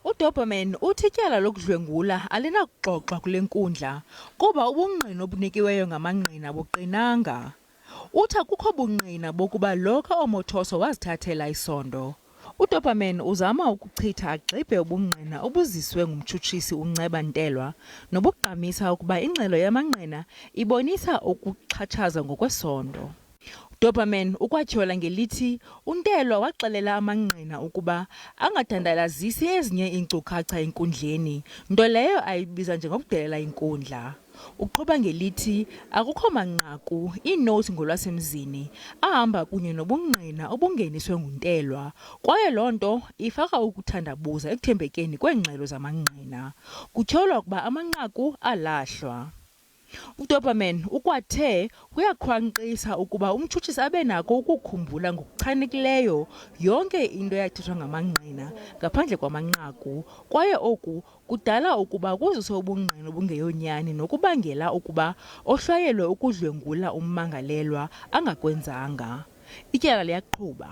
uDaubermann uthi ityala lokudlwengula alinakuxoxwa kule nkundla kuba ubungqina obunikiweyo ngamangqina buqinanga. Uthi akukho bungqina bokuba lika-Omotoso wazithathela isondo. uDaubermann uzama ukuchitha agxibhe ubungqina obuziswe ngumtshutshisi uNceba nobugqamisa ukuba ingxelo yamangqina ibonisa ukuxhatshaza ngokwesondo. Daubermann ukwatyhola ngelithi uNtelwa waxelela amangqina ukuba angadandalazisi ezinye iinkcukacha enkundleni, nto leyo ayibiza njengokudelela inkundla. Uqhuba ngelithi akukho manqaku iinoti ngolwasemzini ahamba kunye nobungqina obungeniswe nguNtelwa, kwaye loo nto ifaka ukuthandabuza ekuthembekeni kweengxelo zamangqina. Kutyholwa ukuba amanqaku alahlwa. uDaubermann ukwathe uyakhwankqisa ukuba umtshutshisi abe nako ukukhumbula ngokuchanekileyo yonke into eyathethwa ngamangqina ngaphandle kwamanqaku, kwaye oku kudala ukuba kuziswe ubungqina obungeyonyani nokubangela ukuba ohlwayelwe ukudlwengula ummangalelwa angakwenzanga. Ityala liyaqhuba.